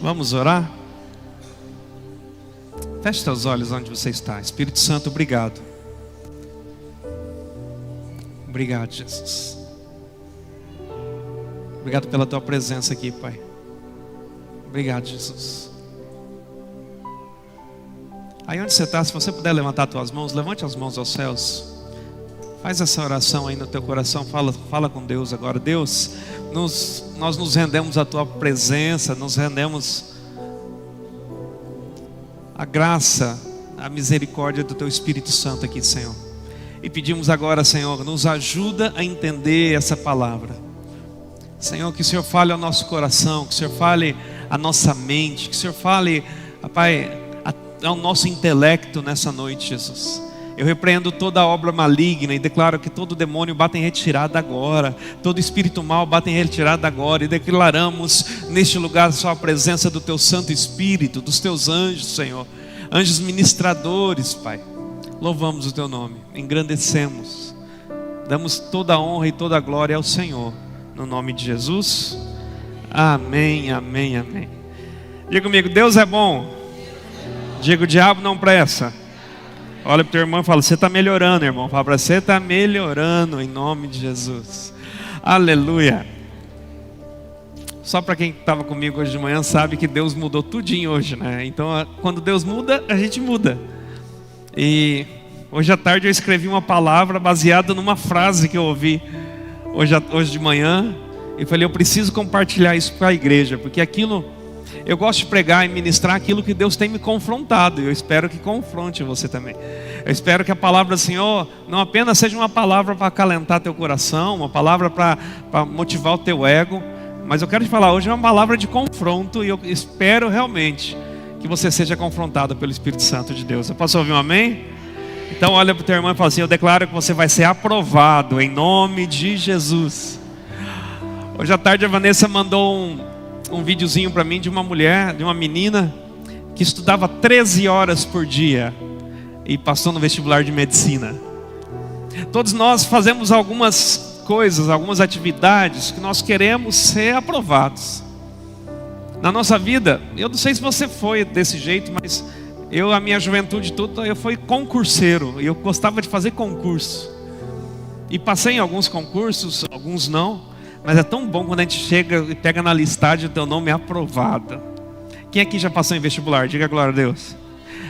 Vamos orar? Feche seus olhos onde você está. Espírito Santo, obrigado. Obrigado, Jesus. Obrigado pela tua presença aqui, Pai. Obrigado, Jesus. Aí onde você está, se você puder levantar as tuas mãos, levante as mãos aos céus. Faz essa oração aí no teu coração, fala com Deus agora. Deus, nós nos rendemos à tua presença, nos rendemos à graça, à misericórdia do teu Espírito Santo aqui, Senhor. E pedimos agora, Senhor, nos ajuda a entender essa palavra. Senhor, que o Senhor fale ao nosso coração, que o Senhor fale à nossa mente, que o Senhor fale, Pai, ao nosso intelecto nessa noite, Jesus. Eu repreendo toda obra maligna e declaro que todo demônio bate em retirada agora, todo espírito mau bate em retirada agora, e declaramos neste lugar só a presença do teu Santo Espírito, dos teus anjos, Senhor, anjos ministradores, Pai. Louvamos o teu nome, engrandecemos, damos toda a honra e toda a glória ao Senhor, no nome de Jesus. Amém, amém, amém. Diga comigo, Deus é bom. Diga, o diabo não presta. Olha para o teu irmão e fala, você está melhorando, irmão. Fala para você, está melhorando em nome de Jesus. Aleluia. Só para quem estava comigo hoje de manhã sabe que Deus mudou tudinho hoje, né? Então quando Deus muda, a gente muda. E hoje à tarde eu escrevi uma palavra baseada numa frase que eu ouvi hoje de manhã. E falei, eu preciso compartilhar isso para a igreja, porque aquilo... Eu gosto de pregar e ministrar aquilo que Deus tem me confrontado. E eu espero que confronte você também. Eu espero que a palavra do Senhor não apenas seja uma palavra para acalentar teu coração, uma palavra para motivar o teu ego, mas eu quero te falar hoje é uma palavra de confronto. E eu espero realmente que você seja confrontado pelo Espírito Santo de Deus. Eu posso ouvir um amém? Então olha para o teu irmão e fala assim, eu declaro que você vai ser aprovado em nome de Jesus. Hoje à tarde a Vanessa mandou um videozinho para mim de uma mulher, de uma menina que estudava 13 horas por dia e passou no vestibular de medicina. Todos nós fazemos algumas coisas, algumas atividades que nós queremos ser aprovados. Na nossa vida, eu não sei se você foi desse jeito, mas a minha juventude toda, eu fui concurseiro e eu gostava de fazer concurso. E passei em alguns concursos, alguns não. Mas é tão bom quando a gente chega e pega na listagem o teu nome é aprovado. Quem aqui já passou em vestibular? Diga glória a Deus.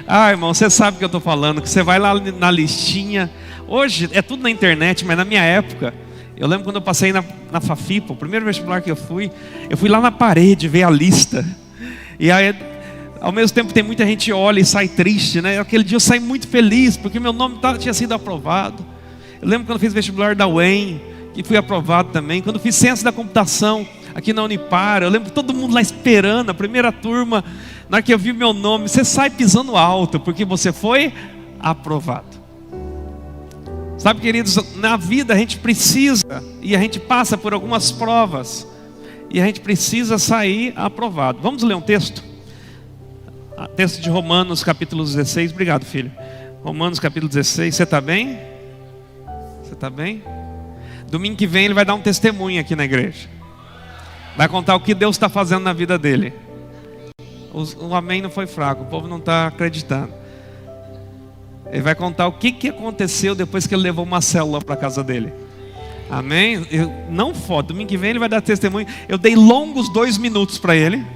Ah, irmão, você sabe o que eu estou falando, que você vai lá na listinha. Hoje é tudo na internet, mas na minha época, eu lembro quando eu passei na Fafipa, o primeiro vestibular que eu fui lá na parede ver a lista. E aí, ao mesmo tempo tem muita gente que olha e sai triste, né? Aquele dia eu saí muito feliz, porque meu nome tinha sido aprovado. Eu lembro quando eu fiz vestibular da UEM, e fui aprovado também. Quando fiz ciência da computação aqui na Unipar, eu lembro todo mundo lá esperando, a primeira turma. Na hora que eu vi meu nome, você sai pisando alto, porque você foi aprovado. Sabe, queridos, na vida a gente precisa, e a gente passa por algumas provas, e a gente precisa sair aprovado. Vamos ler um texto? Texto de Romanos capítulo 16. Obrigado, filho. Romanos capítulo 16. Você está bem? Você está bem? Domingo que vem ele vai dar um testemunho aqui na igreja. Vai contar o que Deus está fazendo na vida dele. O amém não foi fraco, o povo não está acreditando. Ele vai contar o que aconteceu depois que ele levou uma célula para a casa dele. Amém? Não foda, domingo que vem ele vai dar testemunho. Eu dei longos 2 minutos para ele.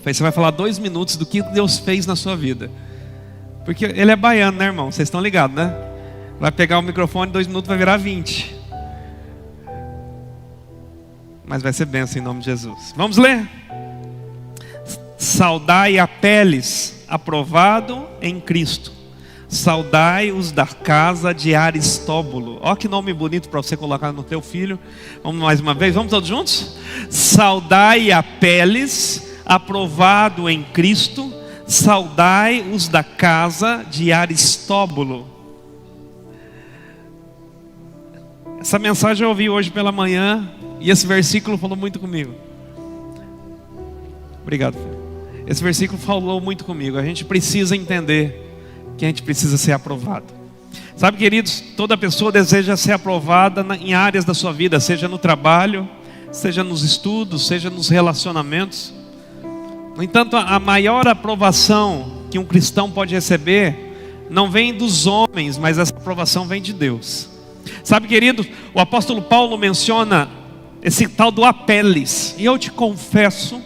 Você vai falar 2 minutos do que Deus fez na sua vida. Porque ele é baiano, né, irmão? Vocês estão ligados, né? Vai pegar o microfone, 2 minutos vai virar 20. Mas vai ser bênção em nome de Jesus. Vamos ler? Saudai Apeles, aprovado em Cristo. Saudai os da casa de Aristóbulo. Ó que nome bonito para você colocar no teu filho. Vamos mais uma vez, vamos todos juntos? Saudai Apeles, aprovado em Cristo. Saudai os da casa de Aristóbulo. Essa mensagem eu ouvi hoje pela manhã e esse versículo falou muito comigo. Obrigado, filho. Esse versículo falou muito comigo. A gente precisa entender que a gente precisa ser aprovado. Sabe, queridos, toda pessoa deseja ser aprovada em áreas da sua vida, seja no trabalho, seja nos estudos, seja nos relacionamentos. No entanto, a maior aprovação que um cristão pode receber não vem dos homens, mas essa aprovação vem de Deus. Sabe, querido, o apóstolo Paulo menciona esse tal do apeles. E eu te confesso,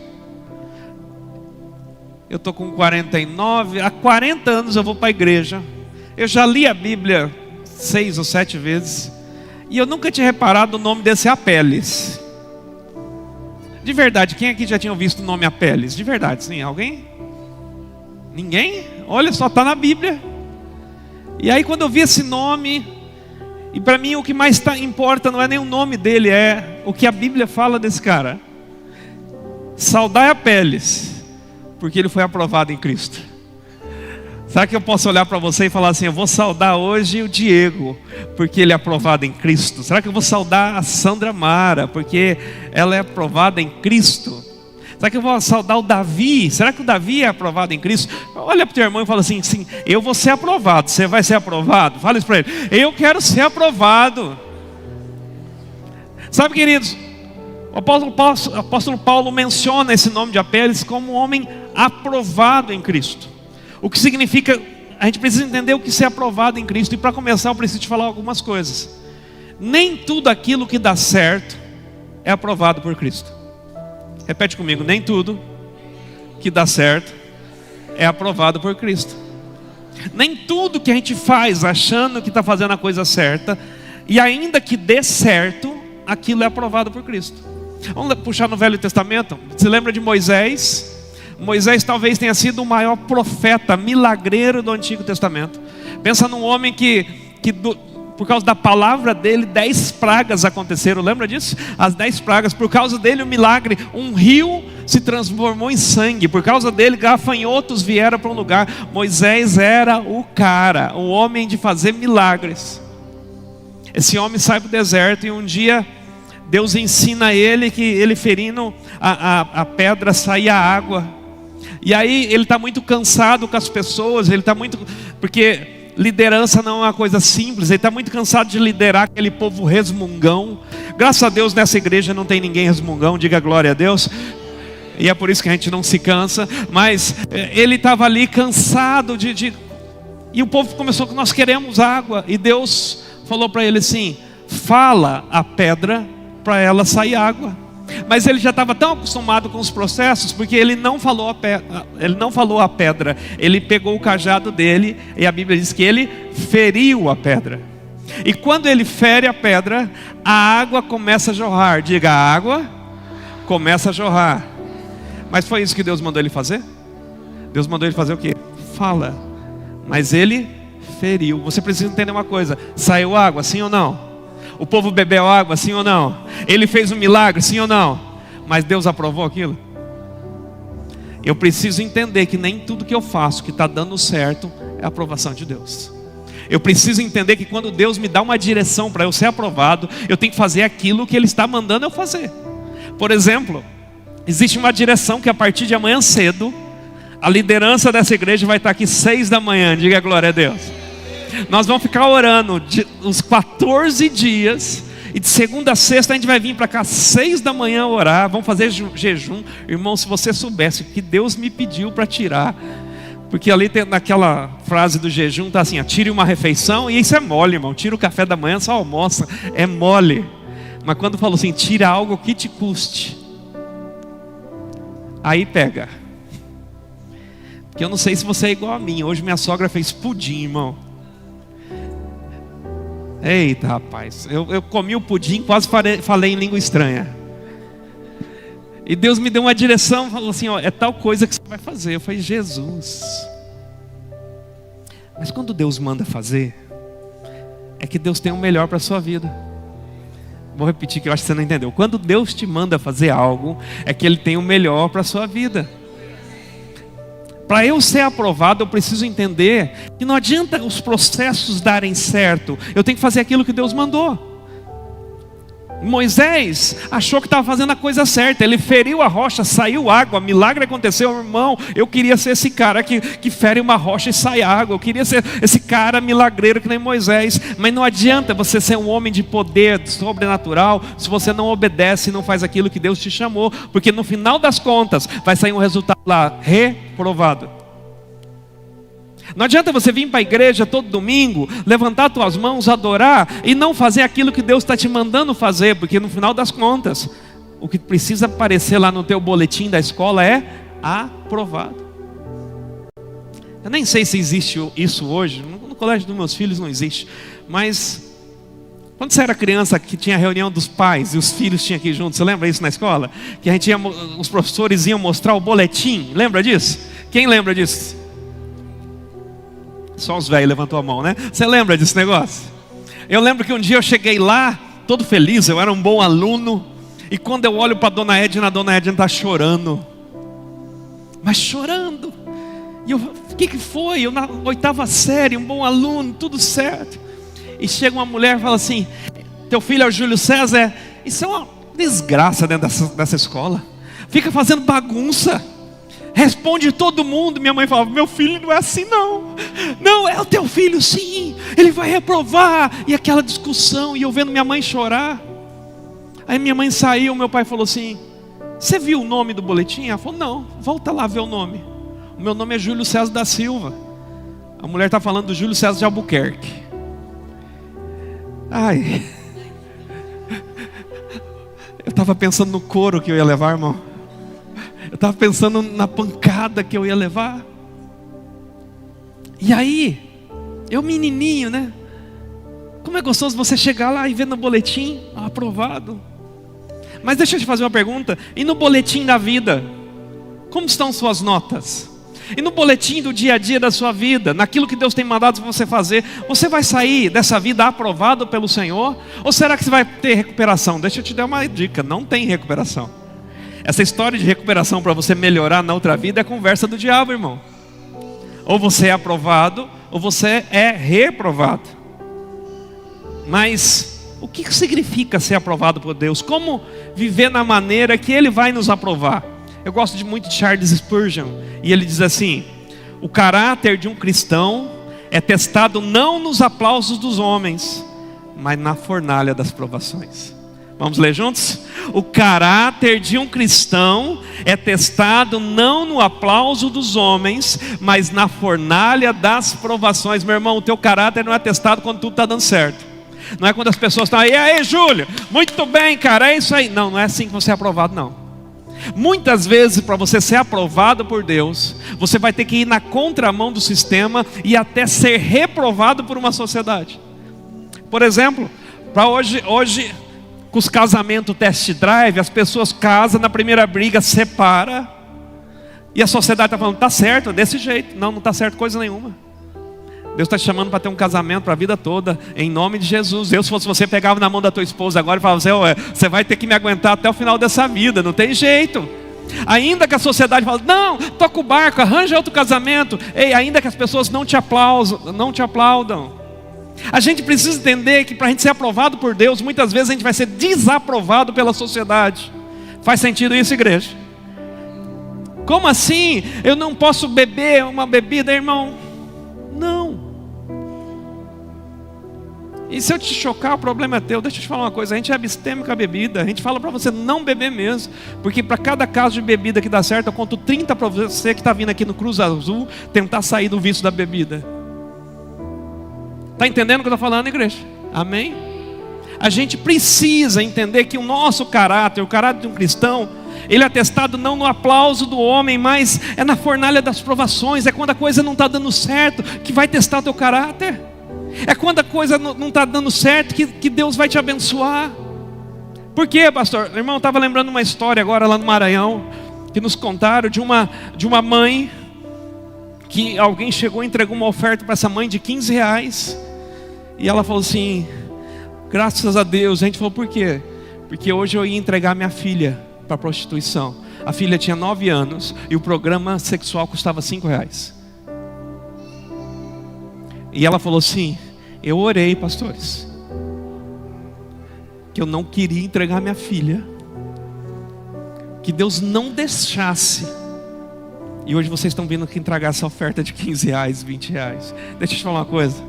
eu estou com 49, há 40 anos eu vou para a igreja. Eu já li a Bíblia 6 ou 7 vezes, e eu nunca tinha reparado o nome desse apeles. De verdade, quem aqui já tinha visto o nome apeles? De verdade, sim, alguém? Ninguém? Olha só, está na Bíblia. E aí quando eu vi esse nome, e para mim o que mais importa não é nem o nome dele, é o que a Bíblia fala desse cara. Saudai Apeles, porque ele foi aprovado em Cristo. Será que eu posso olhar para você e falar assim: eu vou saudar hoje o Diego, porque ele é aprovado em Cristo? Será que eu vou saudar a Sandra Mara, porque ela é aprovada em Cristo? Será que eu vou saudar o Davi? Será que o Davi é aprovado em Cristo? Olha para o teu irmão e fala assim: sim, eu vou ser aprovado. Você vai ser aprovado? Fala isso para ele: eu quero ser aprovado. Sabe, queridos, o apóstolo Paulo menciona esse nome de Apeles como um homem aprovado em Cristo. O que significa, a gente precisa entender o que é ser aprovado em Cristo. E para começar eu preciso te falar algumas coisas. Nem tudo aquilo que dá certo é aprovado por Cristo. Repete comigo: nem tudo que dá certo é aprovado por Cristo. Nem tudo que a gente faz achando que está fazendo a coisa certa, e ainda que dê certo, aquilo é aprovado por Cristo. Vamos puxar no Velho Testamento. Você lembra de Moisés? Moisés talvez tenha sido o maior profeta, milagreiro do Antigo Testamento. Pensa num homem que por causa da palavra dele, 10 pragas aconteceram. Lembra disso? As 10 pragas, por causa dele o milagre, um rio se transformou em sangue. Por causa dele, gafanhotos vieram para um lugar. Moisés era o cara, o homem de fazer milagres. Esse homem sai para o deserto e um dia Deus ensina ele que ele ferindo a pedra saía água. E aí ele está muito cansado com as pessoas, porque liderança não é uma coisa simples. Ele está muito cansado de liderar aquele povo resmungão. Graças a Deus nessa igreja não tem ninguém resmungão, diga glória a Deus. E é por isso que a gente não se cansa. Mas ele estava ali cansado e o povo começou com: nós queremos água. E Deus falou para ele assim: fala a pedra para ela sair água. Mas ele já estava tão acostumado com os processos, porque ele não falou a pedra, ele pegou o cajado dele, e a Bíblia diz que ele feriu a pedra. E quando ele fere a pedra, a água começa a jorrar. Diga: a água começa a jorrar. Mas foi isso que Deus mandou ele fazer? Deus mandou ele fazer o quê? Fala. Mas ele feriu. Você precisa entender uma coisa: saiu água, sim ou não? O povo bebeu água, sim ou não? Ele fez um milagre, sim ou não? Mas Deus aprovou aquilo? Eu preciso entender que nem tudo que eu faço que está dando certo é aprovação de Deus. Eu preciso entender que quando Deus me dá uma direção para eu ser aprovado, eu tenho que fazer aquilo que Ele está mandando eu fazer. Por exemplo, existe uma direção que a partir de amanhã cedo, a liderança dessa igreja vai estar aqui 6 da manhã, diga glória a Deus. Nós vamos ficar orando uns 14 dias. E de segunda a sexta a gente vai vir para cá 6 da manhã orar. Vamos fazer jejum. Irmão, se você soubesse o que Deus me pediu para tirar. Porque ali tem naquela frase do jejum, está assim: tire uma refeição. E isso é mole, irmão. Tira o café da manhã, só almoça. É mole. Mas quando falou assim: tira algo que te custe, aí pega. Porque eu não sei se você é igual a mim. Hoje minha sogra fez pudim, irmão. Eita, rapaz, eu comi o pudim, quase falei em língua estranha. E Deus me deu uma direção, falou assim: ó, é tal coisa que você vai fazer. Eu falei: Jesus. Mas quando Deus manda fazer, é que Deus tem o melhor para a sua vida. Vou repetir que eu acho que você não entendeu. Quando Deus te manda fazer algo, é que Ele tem o melhor para a sua vida. Para eu ser aprovado, eu preciso entender que não adianta os processos darem certo. Eu tenho que fazer aquilo que Deus mandou. Moisés achou que estava fazendo a coisa certa. Ele feriu a rocha, saiu água, milagre aconteceu, irmão. Eu queria ser esse cara que fere uma rocha e sai água. Eu queria ser esse cara milagreiro que nem Moisés. Mas não adianta você ser um homem de poder sobrenatural se você não obedece e não faz aquilo que Deus te chamou. Porque no final das contas vai sair um resultado lá, reprovado. Não adianta você vir para a igreja todo domingo, levantar tuas mãos, adorar e não fazer aquilo que Deus está te mandando fazer, porque no final das contas, o que precisa aparecer lá no teu boletim da escola é aprovado. Eu nem sei se existe isso hoje, no colégio dos meus filhos não existe, mas quando você era criança que tinha a reunião dos pais e os filhos tinham aqui juntos, você lembra isso na escola? Que a gente os professores iam mostrar o boletim, lembra disso? Quem lembra disso? Só os velhos levantou a mão, né? Você lembra desse negócio? Eu lembro que um dia eu cheguei lá, todo feliz, eu era um bom aluno. E quando eu olho para a dona Edna está chorando. Mas chorando. E eu, o que foi? Eu na 8ª série, um bom aluno, tudo certo. E chega uma mulher e fala assim: teu filho é o Júlio César? Isso é uma desgraça dentro dessa escola. Fica fazendo bagunça. Responde todo mundo. Minha mãe falava: meu filho não é assim não. Não, é o teu filho sim. Ele vai reprovar. E aquela discussão. E eu vendo minha mãe chorar. Aí minha mãe saiu. Meu pai falou assim: você viu o nome do boletim? Ela falou: não, volta lá ver o nome. O meu nome é Júlio César da Silva. A mulher está falando do Júlio César de Albuquerque. Ai. Eu estava pensando no couro que eu ia levar, irmão. Eu estava pensando na pancada que eu ia levar. E aí, eu menininho, né? Como é gostoso você chegar lá e ver no boletim, aprovado. Mas deixa eu te fazer uma pergunta. E no boletim da vida, como estão suas notas? E no boletim do dia a dia da sua vida, naquilo que Deus tem mandado você fazer, você vai sair dessa vida aprovado pelo Senhor? Ou será que você vai ter recuperação? Deixa eu te dar uma dica, não tem recuperação. Essa história de recuperação para você melhorar na outra vida é conversa do diabo, irmão. Ou você é aprovado, ou você é reprovado. Mas o que significa ser aprovado por Deus? Como viver na maneira que Ele vai nos aprovar? Eu gosto muito de Charles Spurgeon. E ele diz assim: o caráter de um cristão é testado não nos aplausos dos homens, mas na fornalha das provações. Vamos ler juntos? O caráter de um cristão é testado não no aplauso dos homens, mas na fornalha das provações. Meu irmão, o teu caráter não é testado quando tudo está dando certo. Não é quando as pessoas estão aí: aí Júlio, muito bem cara, é isso aí. Não, não é assim que você é aprovado não. Muitas vezes para você ser aprovado por Deus, você vai ter que ir na contramão do sistema e até ser reprovado por uma sociedade. Por exemplo, para hoje com os casamentos test drive, as pessoas casam, na primeira briga separa, e a sociedade está falando: está certo, é desse jeito. Não está certo coisa nenhuma. Deus está te chamando para ter um casamento para a vida toda, em nome de Jesus. Eu, se fosse você, pegava na mão da tua esposa agora e falava: você vai ter que me aguentar até o final dessa vida, não tem jeito. Ainda que a sociedade fale: não, toca o barco, arranja outro casamento. Ei, ainda que as pessoas não te aplaudam. A gente precisa entender que para a gente ser aprovado por Deus, muitas vezes a gente vai ser desaprovado pela sociedade. Faz sentido isso, igreja? Como assim? Eu não posso beber uma bebida, irmão? Não. E se eu te chocar, o problema é teu. Deixa eu te falar uma coisa: a gente é abstêmio com a bebida. A gente fala para você não beber mesmo, porque para cada caso de bebida que dá certo, eu conto 30 para você que está vindo aqui no Cruz Azul tentar sair do vício da bebida. Está entendendo o que eu estou falando, igreja? Amém? A gente precisa entender que o nosso caráter, o caráter de um cristão, ele é testado não no aplauso do homem, mas é na fornalha das provações. É quando a coisa não está dando certo que vai testar o teu caráter. É quando a coisa não está dando certo que Deus vai te abençoar. Por quê, pastor? Irmão, eu estava lembrando uma história agora lá no Maranhão, que nos contaram de uma mãe, que alguém chegou e entregou uma oferta para essa mãe de R$15. E ela falou assim: graças a Deus. A gente falou: por quê? Porque hoje eu ia entregar minha filha para prostituição. A filha tinha 9 anos e o programa sexual custava R$5. E ela falou assim: eu orei, pastores. que eu não queria entregar minha filha, que Deus não deixasse. E hoje vocês estão vindo aqui entregar essa oferta de 15 reais, 20 reais. Deixa eu te falar uma coisa.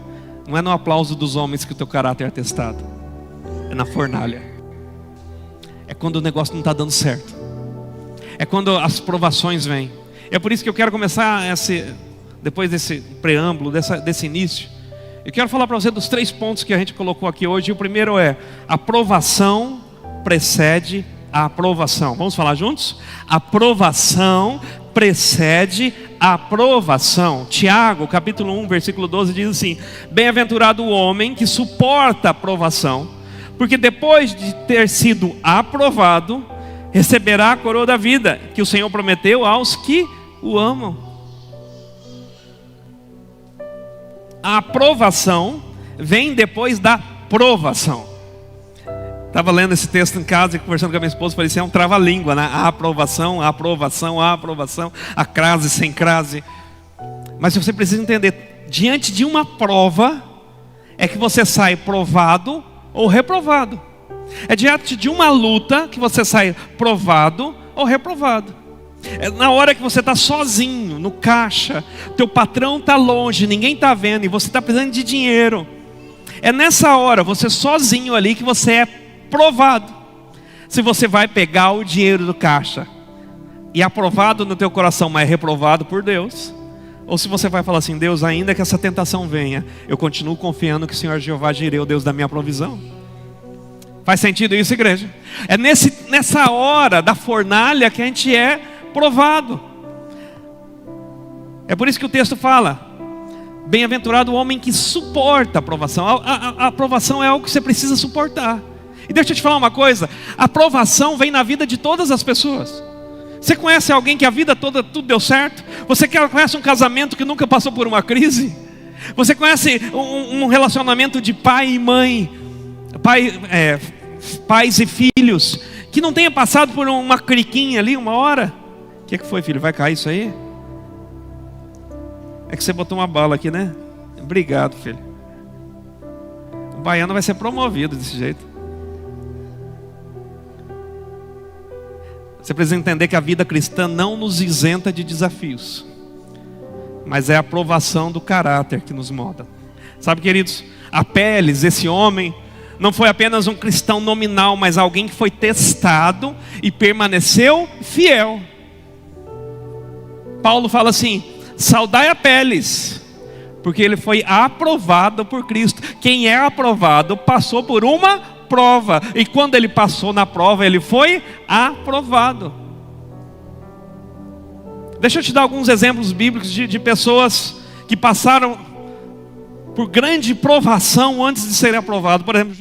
Não é no aplauso dos homens que o teu caráter é testado. É na fornalha. É quando o negócio não está dando certo. É quando as provações vêm. É por isso que eu quero começar depois desse preâmbulo, desse início. Eu quero falar para você dos 3 pontos que a gente colocou aqui hoje. O primeiro é: a provação precede a aprovação. Vamos falar juntos? A provação precede a aprovação. Tiago, capítulo 1, versículo 12 diz assim: bem-aventurado o homem que suporta a provação, porque depois de ter sido aprovado, receberá a coroa da vida, que o Senhor prometeu aos que o amam. A aprovação vem depois da provação. Estava lendo esse texto em casa e conversando com a minha esposa, parecia um trava-língua, né? A aprovação, a aprovação, a aprovação, a crase sem crase. Mas você precisa entender, diante de uma prova, é que você sai provado ou reprovado. É diante de uma luta que você sai provado ou reprovado. É na hora que você está sozinho, no caixa, teu patrão está longe, ninguém está vendo e você está precisando de dinheiro. É nessa hora, você sozinho ali, que você é provado. Se você vai pegar o dinheiro do caixa e aprovado no teu coração, mas reprovado por Deus, ou se você vai falar assim: Deus, ainda que essa tentação venha, eu continuo confiando que o Senhor Jeová Jireh, o Deus da minha provisão. Faz sentido isso, igreja? É nessa hora da fornalha que a gente é provado. É por isso que o texto fala: bem-aventurado o homem que suporta a provação. A provação é algo que você precisa suportar. E deixa eu te falar uma coisa: a provação vem na vida de todas as pessoas. Você conhece alguém que a vida toda tudo deu certo? Você conhece um casamento que nunca passou por uma crise? Você conhece um relacionamento de pai e mãe, pais e filhos, que não tenha passado por uma criquinha ali uma hora? O que foi, filho? Vai cair isso aí? É que você botou uma bala aqui, né? Obrigado, filho. O baiano vai ser promovido desse jeito. Você precisa entender que a vida cristã não nos isenta de desafios, mas é a provação do caráter que nos molda. Sabe, queridos, Apeles, esse homem, não foi apenas um cristão nominal, mas alguém que foi testado e permaneceu fiel. Paulo fala assim: saudai Apeles, porque ele foi aprovado por Cristo. Quem é aprovado passou por uma prova, e quando ele passou na prova, ele foi aprovado. Deixa eu te dar alguns exemplos bíblicos de pessoas que passaram por grande provação antes de serem aprovados. Por exemplo,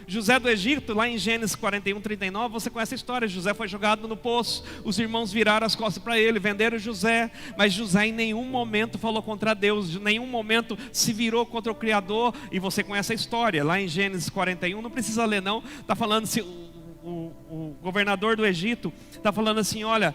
José do Egito, lá em Gênesis 41, 39, você conhece a história. José foi jogado no poço, os irmãos viraram as costas para ele, venderam José, mas José em nenhum momento falou contra Deus, em nenhum momento se virou contra o Criador. E você conhece a história, lá em Gênesis 41, não precisa ler não, está falando assim, o governador do Egito está falando assim: olha,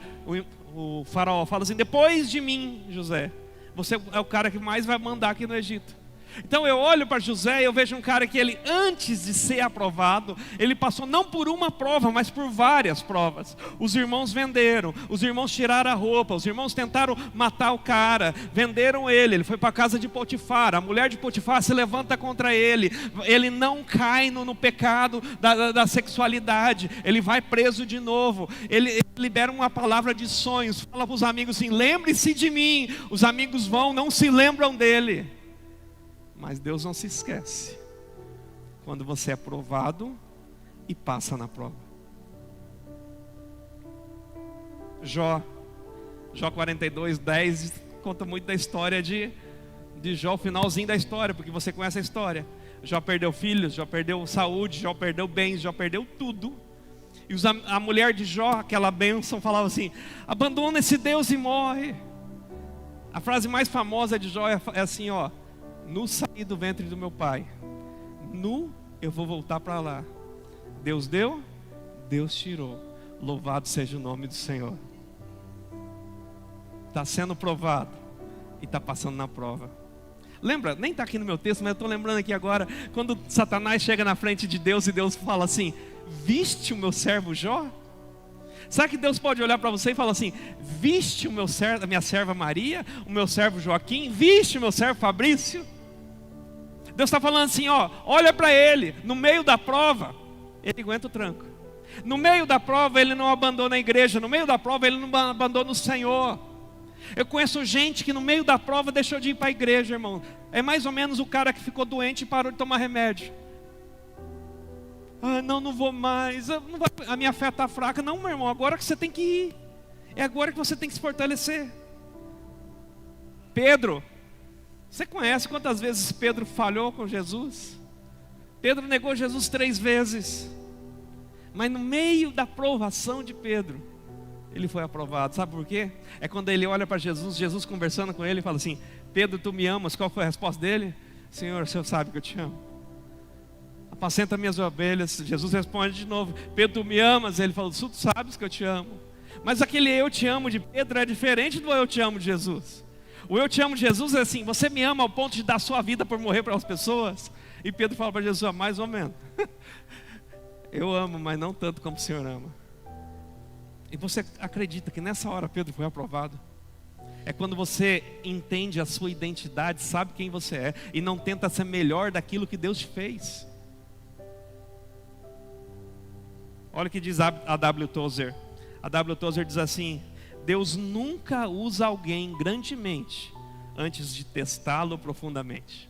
o faraó fala assim: depois de mim, José, você é o cara que mais vai mandar aqui no Egito. Então eu olho para José e eu vejo um cara que ele, antes de ser aprovado, ele passou não por uma prova, mas por várias provas. Os irmãos venderam, os irmãos tiraram a roupa, os irmãos tentaram matar o cara, venderam ele foi para a casa de Potifar, a mulher de Potifar se levanta contra ele, ele não cai no pecado da sexualidade, ele vai preso de novo, ele libera uma palavra de sonhos, fala para os amigos assim: lembre-se de mim. Os amigos vão, não se lembram dele. Mas Deus não se esquece quando você é provado e passa na prova. Jó 42, 10 conta muito da história de Jó, o finalzinho da história, porque você conhece a história. Jó perdeu filhos, Jó perdeu saúde, Jó perdeu bens, Jó perdeu tudo. E a mulher de Jó, aquela bênção, falava assim: abandona esse Deus e morre. A frase mais famosa de Jó é assim, ó: nu saí do ventre do meu pai, nu eu vou voltar para lá. Deus deu, Deus tirou. Louvado seja o nome do Senhor. Está sendo provado e está passando na prova. Lembra? Nem está aqui no meu texto, mas eu estou lembrando aqui agora. Quando Satanás chega na frente de Deus e Deus fala assim: viste o meu servo Jó? Sabe que Deus pode olhar para você e falar assim: viste a minha serva Maria, o meu servo Joaquim, viste o meu servo Fabrício? Deus está falando assim, ó, olha para ele, no meio da prova, ele aguenta o tranco. No meio da prova ele não abandona a igreja, no meio da prova ele não abandona o Senhor. Eu conheço gente que no meio da prova deixou de ir para a igreja, irmão. É mais ou menos o cara que ficou doente e parou de tomar remédio. Ah, não vou mais, a minha fé está fraca. Não, meu irmão, agora que você tem que ir. É agora que você tem que se fortalecer. Pedro, você conhece quantas vezes Pedro falhou com Jesus? Pedro negou Jesus 3 vezes. Mas no meio da provação de Pedro, ele foi aprovado. Sabe por quê? É quando ele olha para Jesus, Jesus conversando com ele e fala assim: Pedro, tu me amas? Qual foi a resposta dele? Senhor, o Senhor sabe que eu te amo. Apacenta minhas ovelhas. Jesus responde de novo: Pedro, tu me amas? Ele falou: tu sabes que eu te amo. Mas aquele eu te amo de Pedro é diferente do eu te amo de Jesus. O eu te amo de Jesus é assim: você me ama ao ponto de dar sua vida por morrer pelas pessoas? E Pedro fala para Jesus: mais ou menos. Eu amo, mas não tanto como o Senhor ama. E você acredita que nessa hora Pedro foi aprovado? É quando você entende a sua identidade, sabe quem você é, e não tenta ser melhor daquilo que Deus te fez. Olha o que diz a W. Tozer. A W. Tozer diz assim: Deus nunca usa alguém grandemente antes de testá-lo profundamente.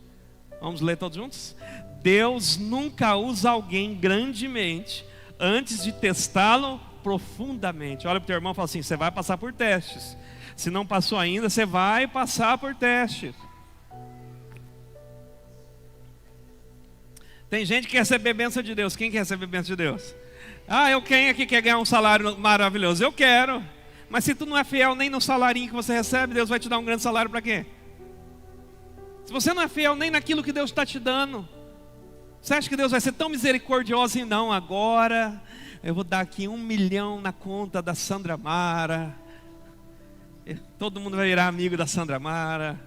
Vamos ler todos juntos? Deus nunca usa alguém grandemente antes de testá-lo profundamente. Olha para o teu irmão e fala assim: você vai passar por testes. Se não passou ainda, você vai passar por testes. Tem gente que quer receber bênção de Deus. Quem quer receber bênção de Deus? Ah, quem aqui quer ganhar um salário maravilhoso? Eu quero. Mas se tu não é fiel nem no salarinho que você recebe, Deus vai te dar um grande salário para quê? Se você não é fiel nem naquilo que Deus está te dando, você acha que Deus vai ser tão misericordioso? E não, agora eu vou dar aqui 1 milhão na conta da Sandra Mara. Todo mundo vai virar amigo da Sandra Mara.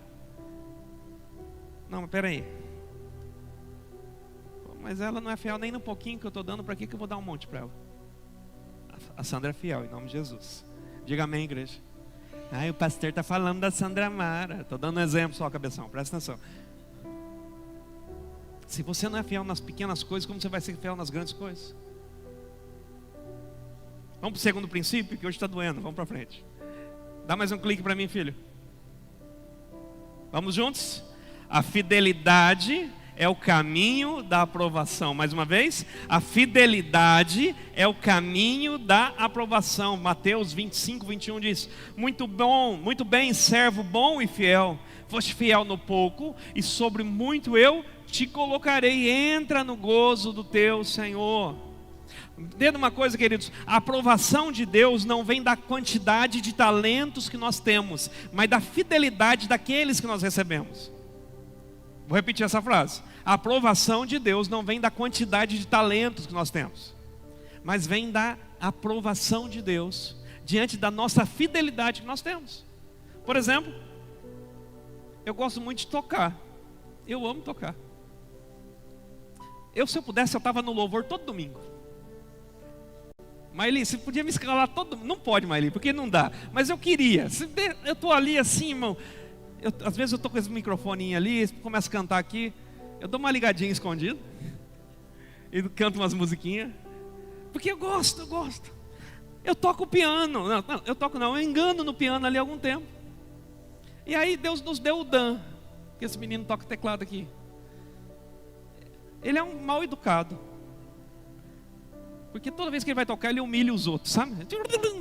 Não, mas peraí. Mas ela não é fiel nem no pouquinho que eu estou dando, para que eu vou dar um monte para ela? A Sandra é fiel, em nome de Jesus. Diga amém, igreja. O pastor está falando da Sandra Mara. Estou dando um exemplo só, cabeção, presta atenção. Se você não é fiel nas pequenas coisas, como você vai ser fiel nas grandes coisas? Vamos para o segundo princípio, que hoje está doendo. Vamos para frente. Dá mais um clique para mim, filho. Vamos juntos? A fidelidade é o caminho da aprovação. Mais uma vez, a fidelidade é o caminho da aprovação. Mateus 25, 21 diz: muito bom, muito bem, servo bom e fiel. Foste fiel no pouco, e sobre muito eu te colocarei. Entra no gozo do teu Senhor. Entenda uma coisa, queridos: a aprovação de Deus não vem da quantidade de talentos que nós temos, mas da fidelidade daqueles que nós recebemos. Vou repetir essa frase: a aprovação de Deus não vem da quantidade de talentos que nós temos, mas vem da aprovação de Deus diante da nossa fidelidade que nós temos. Por exemplo, eu gosto muito de tocar. Eu amo tocar. Se eu pudesse, eu estava no louvor todo domingo. Maili, você podia me escalar todo domingo? Não pode, Maili, porque não dá. Mas eu queria. Eu estou ali assim, irmão. Às vezes eu estou com esse microfone ali, começo a cantar aqui. Eu dou uma ligadinha escondida e canto umas musiquinhas. Porque eu gosto. Eu toco piano. Eu engano no piano ali há algum tempo. E aí Deus nos deu o Dan, que esse menino toca teclado aqui. Ele é um mal educado, porque toda vez que ele vai tocar, ele humilha os outros, sabe?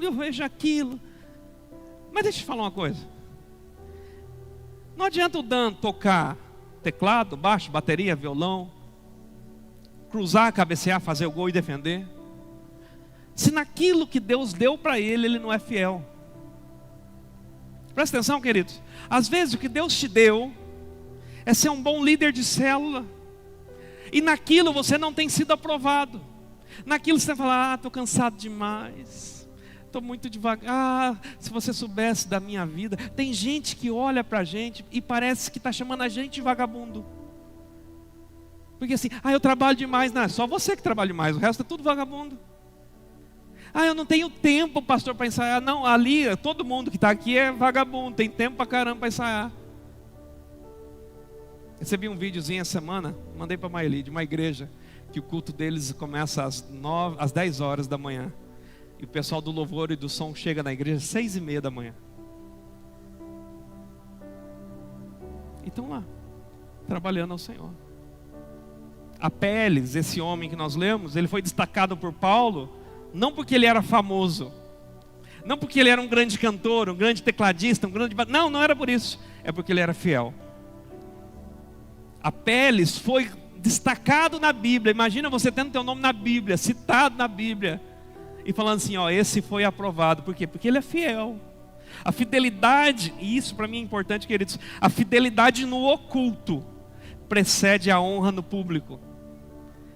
Eu vejo aquilo. Mas deixa eu te falar uma coisa: não adianta o Dan tocar teclado, baixo, bateria, violão, cruzar, cabecear, fazer o gol e defender, se naquilo que Deus deu para ele, ele não é fiel. Presta atenção, queridos. Às vezes o que Deus te deu é ser um bom líder de célula, e naquilo você não tem sido aprovado. Naquilo você vai falar: estou cansado demais. Estou muito devagar. Se você soubesse da minha vida. Tem gente que olha para a gente e parece que está chamando a gente de vagabundo. Porque assim, eu trabalho demais. Não, é só você que trabalha demais, o resto é tudo vagabundo. Eu não tenho tempo, pastor, para ensaiar. Não, ali, todo mundo que está aqui é vagabundo. Tem tempo para caramba para ensaiar. Recebi um videozinho essa semana, mandei para a Maeli, de uma igreja, que o culto deles começa às 10 horas da manhã. E o pessoal do louvor e do som chega na igreja às 6:30 da manhã. E estão lá, trabalhando ao Senhor. Apeles, esse homem que nós lemos, ele foi destacado por Paulo, não porque ele era famoso, não porque ele era um grande cantor, um grande tecladista, não era por isso, é porque ele era fiel. Apeles foi destacado na Bíblia. Imagina você tendo teu nome na Bíblia, citado na Bíblia, e falando assim, esse foi aprovado. Por quê? Porque ele é fiel. A fidelidade, e isso para mim é importante, queridos, a fidelidade no oculto precede a honra no público.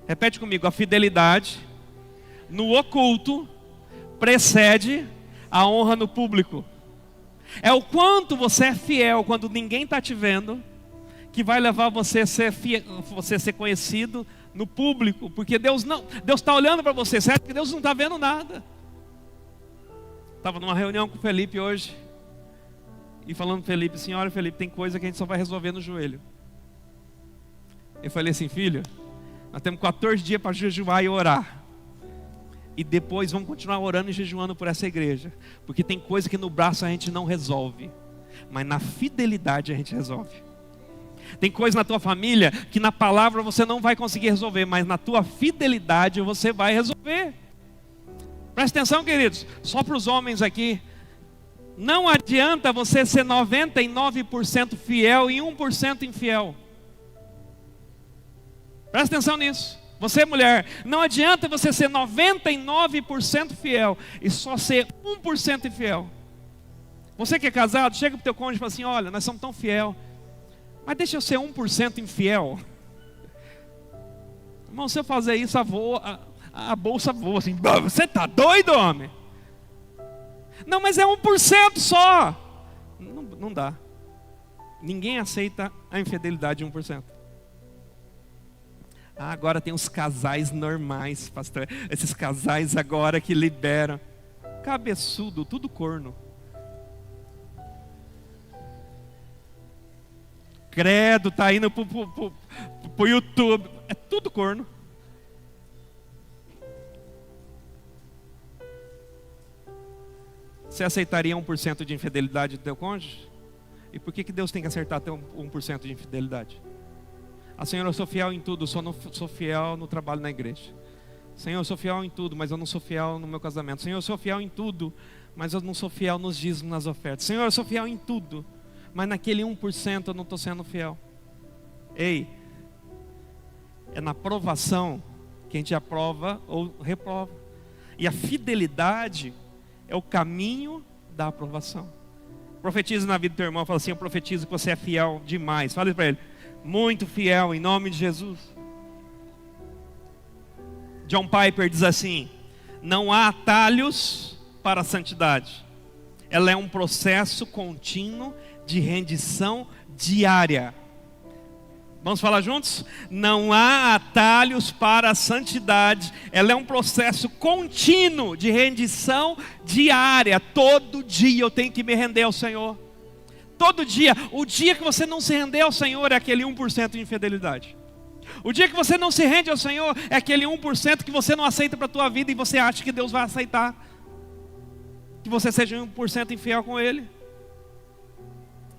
Repete comigo, a fidelidade no oculto precede a honra no público. É o quanto você é fiel quando ninguém está te vendo, que vai levar você a ser conhecido no público. Porque Deus está olhando para você, certo? Que Deus não está vendo nada. Estava numa reunião com o Felipe hoje, e falando com o Felipe assim, olha Felipe, tem coisa que a gente só vai resolver no joelho. Eu falei assim, filho, nós temos 14 dias para jejuar e orar. E depois vamos continuar orando e jejuando por essa igreja. Porque tem coisa que no braço a gente não resolve, mas na fidelidade a gente resolve. Tem coisa na tua família que na palavra você não vai conseguir resolver, mas na tua fidelidade você vai resolver. Presta atenção, queridos, só para os homens aqui. Não adianta você ser 99% fiel e 1% infiel. Presta atenção nisso. Você, mulher, não adianta você ser 99% fiel e só ser 1% infiel. Você que é casado, chega para o teu cônjuge e fala assim, olha, nós somos tão fiel, mas deixa eu ser 1% infiel. Irmão, se eu fazer isso, a bolsa voa assim. Você está doido, homem? Não, mas é 1% só. Não dá. Ninguém aceita a infidelidade de 1%. Agora tem os casais normais, pastor. Esses casais agora que liberam. Cabeçudo, tudo corno. Credo, tá indo pro YouTube. É tudo corno. Você aceitaria 1% de infidelidade do teu cônjuge? E por que Deus tem que acertar até 1% de infidelidade? Senhor, eu sou fiel em tudo, só não sou fiel no trabalho na igreja. Senhor, eu sou fiel em tudo, mas eu não sou fiel no meu casamento. Senhor, eu sou fiel em tudo, mas eu não sou fiel nos dízimos, nas ofertas. Senhor, eu sou fiel em tudo, mas naquele 1% eu não estou sendo fiel. Ei, é na provação que a gente aprova ou reprova. E a fidelidade é o caminho da aprovação. Profetiza na vida do teu irmão, fala assim, eu profetizo que você é fiel demais. Fala para ele, muito fiel, em nome de Jesus. John Piper diz assim, não há atalhos para a santidade. Ela é um processo contínuo de rendição diária. Vamos falar juntos? Não há atalhos para a santidade. Ela é um processo contínuo de rendição diária. Todo dia eu tenho que me render ao Senhor. Todo dia. O dia que você não se render ao Senhor é aquele 1% de infidelidade. O dia que você não se rende ao Senhor é aquele 1% que você não aceita para a tua vida e você acha que Deus vai aceitar que você seja 1% infiel com Ele.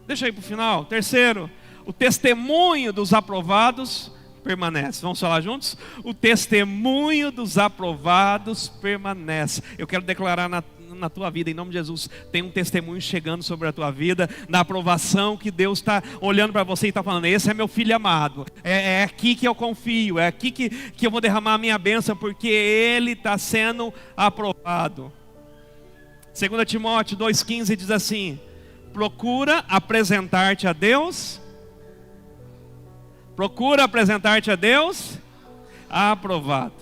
Deixa aí para o final. Terceiro, o testemunho dos aprovados permanece. Vamos falar juntos? O testemunho dos aprovados permanece. Eu quero declarar na tua vida, em nome de Jesus, tem um testemunho chegando sobre a tua vida, na aprovação que Deus está olhando para você e está falando, esse é meu filho amado, é aqui que eu confio, é aqui que eu vou derramar a minha bênção, porque ele está sendo aprovado. 2 Timóteo 2,15 diz assim, procura apresentar-te a Deus aprovado.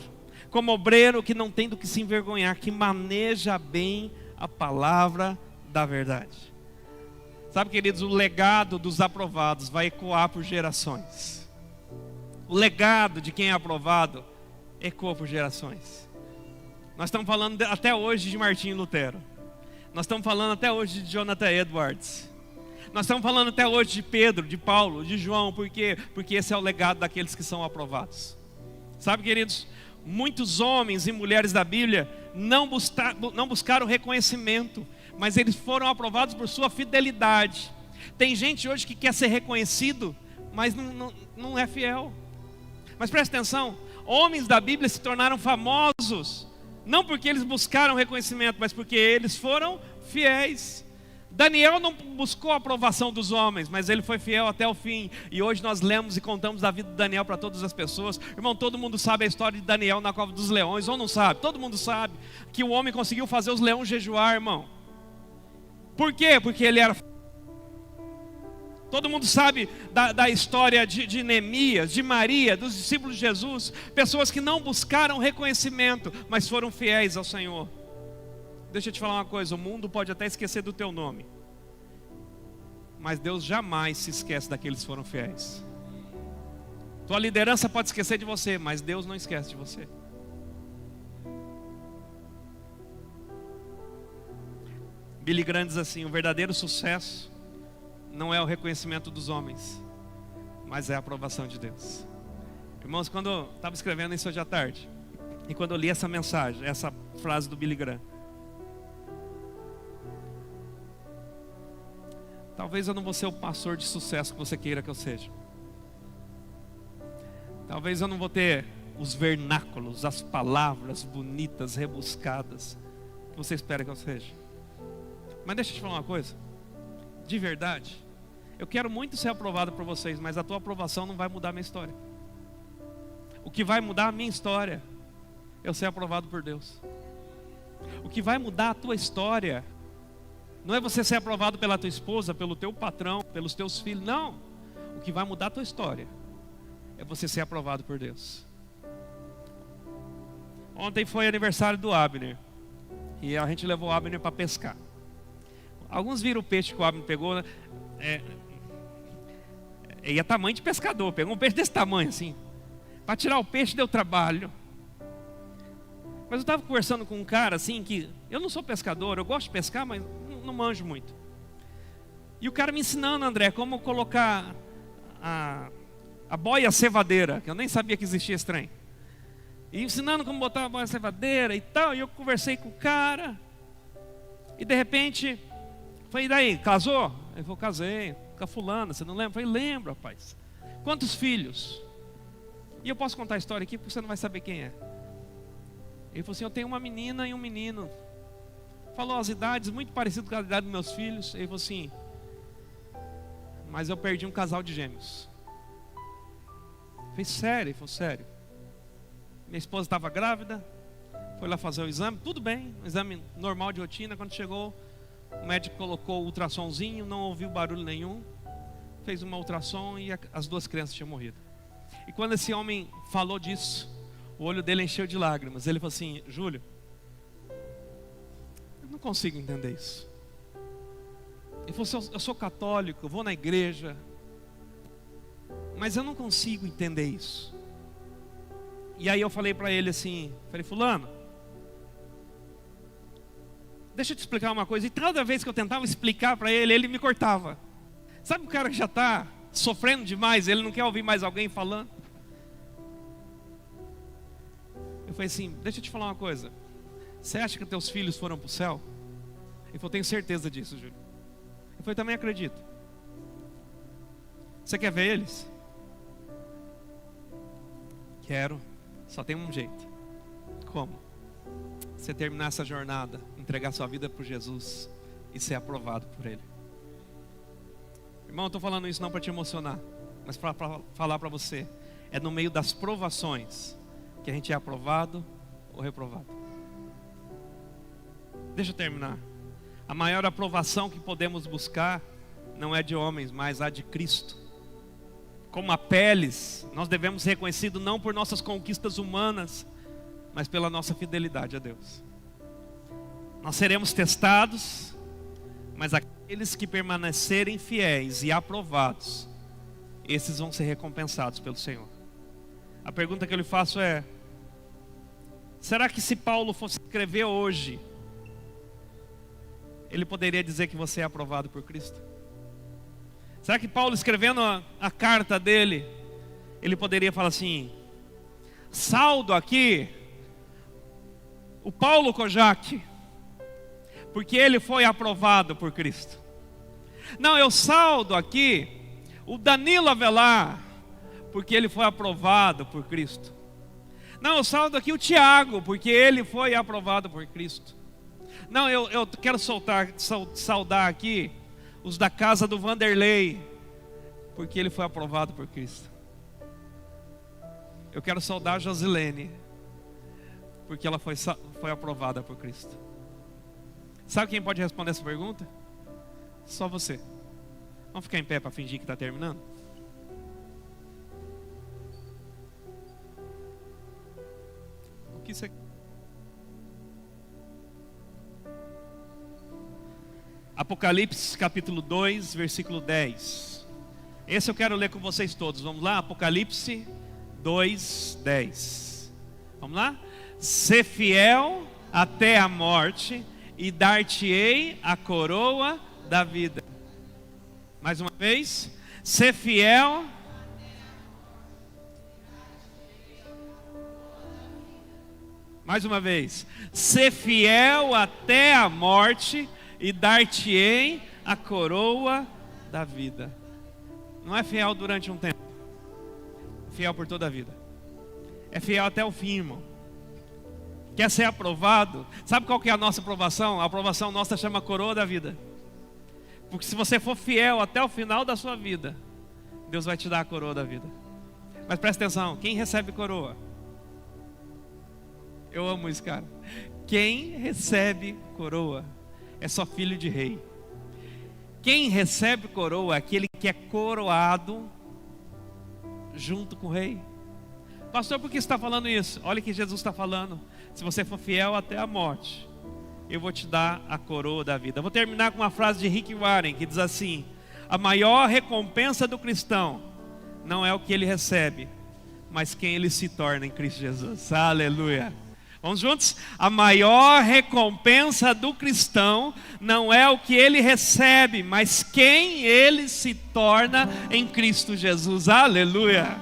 como obreiro que não tem do que se envergonhar, que maneja bem a palavra da verdade. Sabe, queridos, o legado dos aprovados vai ecoar por gerações. O legado de quem é aprovado ecoa por gerações. Nós estamos falando até hoje de Martinho Lutero. Nós estamos falando até hoje de Jonathan Edwards. Nós estamos falando até hoje de Pedro, de Paulo, de João. Por quê? Porque esse é o legado daqueles que são aprovados. Sabe, queridos, muitos homens e mulheres da Bíblia não buscaram reconhecimento, mas eles foram aprovados por sua fidelidade. Tem gente hoje que quer ser reconhecido, mas não é fiel. Mas presta atenção, homens da Bíblia se tornaram famosos, não porque eles buscaram reconhecimento, mas porque eles foram fiéis. Daniel não buscou a aprovação dos homens, mas ele foi fiel até o fim. E hoje nós lemos e contamos a vida de Daniel para todas as pessoas. Irmão, todo mundo sabe a história de Daniel na cova dos leões, ou não sabe? Todo mundo sabe que o homem conseguiu fazer os leões jejuar, irmão. Por quê? Porque ele era... Todo mundo sabe da história de Neemias, de Maria, dos discípulos de Jesus. Pessoas que não buscaram reconhecimento, mas foram fiéis ao Senhor. Deixa eu te falar uma coisa, o mundo pode até esquecer do teu nome, mas Deus jamais se esquece daqueles que foram fiéis. Tua liderança pode esquecer de você, mas Deus não esquece de você. Billy Graham diz assim: o verdadeiro sucesso não é o reconhecimento dos homens, mas é a aprovação de Deus. Irmãos, quando eu estava escrevendo isso hoje à tarde, e quando eu li essa mensagem, essa frase do Billy Graham, talvez eu não vou ser o pastor de sucesso que você queira que eu seja. Talvez eu não vou ter os vernáculos, as palavras bonitas, rebuscadas que você espera que eu seja. Mas deixa eu te falar uma coisa, de verdade, eu quero muito ser aprovado por vocês, mas a tua aprovação não vai mudar a minha história. O que vai mudar a minha história é eu ser aprovado por Deus. O que vai mudar a tua história não é você ser aprovado pela tua esposa, pelo teu patrão, pelos teus filhos, não. O que vai mudar a tua história é você ser aprovado por Deus. Ontem foi aniversário do Abner, e a gente levou o Abner para pescar. Alguns viram o peixe que o Abner pegou, né? E é tamanho de pescador, pegou um peixe desse tamanho assim. Para tirar o peixe deu trabalho. Mas eu estava conversando com um cara assim, que eu não sou pescador, eu gosto de pescar, mas não manjo muito. E o cara me ensinando, André, como colocar a boia cevadeira, que eu nem sabia que existia esse trem. E ensinando como botar a boia cevadeira e tal. E eu conversei com o cara. E de repente, falei, e daí, casou? Ele falou, casei, com a fulana, você não lembra? Eu falei, lembro, rapaz. Quantos filhos? E eu posso contar a história aqui, porque você não vai saber quem é. Ele falou assim, eu tenho uma menina e um menino. Falou as idades, muito parecido com a idade dos meus filhos. Ele falou assim, mas eu perdi um casal de gêmeos. Eu falei, sério? Ele falou, sério. Minha esposa estava grávida, foi lá fazer o exame, tudo bem, um exame normal de rotina. Quando chegou, o médico colocou o ultrassomzinho, não ouviu barulho nenhum, fez uma ultrassom e as duas crianças tinham morrido. E quando esse homem falou disso, o olho dele encheu de lágrimas. Ele falou assim, Júlio, eu não consigo entender isso. Ele falou assim, eu sou católico, eu vou na igreja, mas eu não consigo entender isso. E aí eu falei para ele assim, falei, fulano, deixa eu te explicar uma coisa. E toda vez que eu tentava explicar para ele, ele me cortava. Sabe o cara que já está sofrendo demais, ele não quer ouvir mais alguém falando? Eu falei assim, deixa eu te falar uma coisa. Você acha que teus filhos foram para o céu? Ele falou, tenho certeza disso, Júlio. Eu falei, também acredito. Você quer ver eles? Quero. Só tem um jeito. Como? Você terminar essa jornada, entregar sua vida para Jesus e ser aprovado por Ele. Irmão, eu estou falando isso não para te emocionar, mas para falar para você. É no meio das provações que a gente é aprovado ou reprovado. Deixa eu terminar. A maior aprovação que podemos buscar não é de homens, mas a de Cristo. Como Apeles, nós devemos ser reconhecidos não por nossas conquistas humanas, mas pela nossa fidelidade a Deus. Nós seremos testados, mas aqueles que permanecerem fiéis e aprovados, esses vão ser recompensados pelo Senhor. A pergunta que eu lhe faço é: será que se Paulo fosse escrever hoje, ele poderia dizer que você é aprovado por Cristo? Será que Paulo, escrevendo a carta dele, ele poderia falar assim: saldo aqui o Paulo Kojak, porque ele foi aprovado por Cristo. Não, eu saldo aqui o Danilo Avelar, porque ele foi aprovado por Cristo. Não, eu saldo aqui o Tiago, porque ele foi aprovado por Cristo. Não, eu quero saudar aqui os da casa do Vanderlei, porque ele foi aprovado por Cristo. Eu quero saudar a Josilene, porque ela foi aprovada por Cristo. Sabe quem pode responder essa pergunta? Só você. Vamos ficar em pé para fingir que está terminando? O que isso aqui? Apocalipse capítulo 2, versículo 10. Esse eu quero ler com vocês todos. Vamos lá? Apocalipse 2, 10. Vamos lá? Sê fiel até a morte, e dar-te-ei a coroa da vida. Mais uma vez. Sê fiel. Mais uma vez. Sê fiel até a morte, e dar-te-ei a coroa da vida. Não é fiel durante um tempo, é fiel por toda a vida. É fiel até o fim, irmão. Quer ser aprovado? Sabe qual que é a nossa aprovação? A aprovação nossa chama coroa da vida. Porque se você for fiel até o final da sua vida, Deus vai te dar a coroa da vida. Mas presta atenção, quem recebe coroa? Eu amo isso, cara. Quem recebe coroa é só filho de rei. Quem recebe coroa é aquele que é coroado junto com o rei. Pastor, por que você está falando isso? Olha o que Jesus está falando. Se você for fiel até a morte, eu vou te dar a coroa da vida. Eu vou terminar com uma frase de Rick Warren, que diz assim: a maior recompensa do cristão não é o que ele recebe, mas quem ele se torna em Cristo Jesus. Aleluia. Vamos juntos? A maior recompensa do cristão não é o que ele recebe, mas quem ele se torna em Cristo Jesus. Aleluia.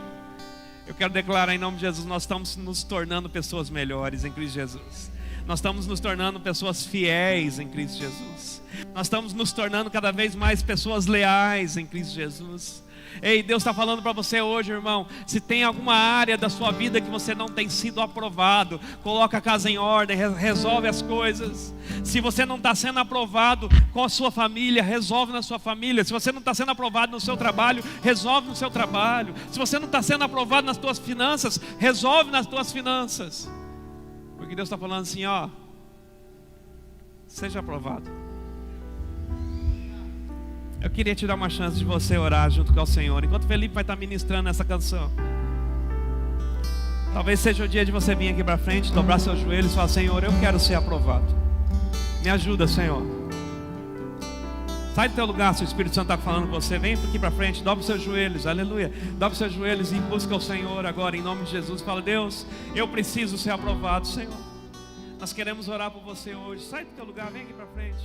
Eu quero declarar em nome de Jesus: nós estamos nos tornando pessoas melhores em Cristo Jesus. Nós estamos nos tornando pessoas fiéis em Cristo Jesus. Nós estamos nos tornando cada vez mais pessoas leais em Cristo Jesus. Ei, Deus está falando para você hoje, irmão. Se tem alguma área da sua vida que você não tem sido aprovado, coloca a casa em ordem, resolve as coisas. Se você não está sendo aprovado com a sua família, resolve na sua família. Se você não está sendo aprovado no seu trabalho, resolve no seu trabalho. Se você não está sendo aprovado nas tuas finanças, resolve nas tuas finanças. Porque Deus está falando assim, ó: seja aprovado. Eu queria te dar uma chance de você orar junto com o Senhor, enquanto Felipe vai estar ministrando essa canção. Talvez seja o dia de você vir aqui para frente, dobrar seus joelhos e falar: Senhor, eu quero ser aprovado. Me ajuda, Senhor. Sai do teu lugar, se o Espírito Santo está falando com você. Vem aqui para frente, dobra os seus joelhos, aleluia. Dobra os seus joelhos e busca o Senhor agora, em nome de Jesus. Fala: Deus, eu preciso ser aprovado, Senhor. Nós queremos orar por você hoje. Sai do teu lugar, vem aqui para frente.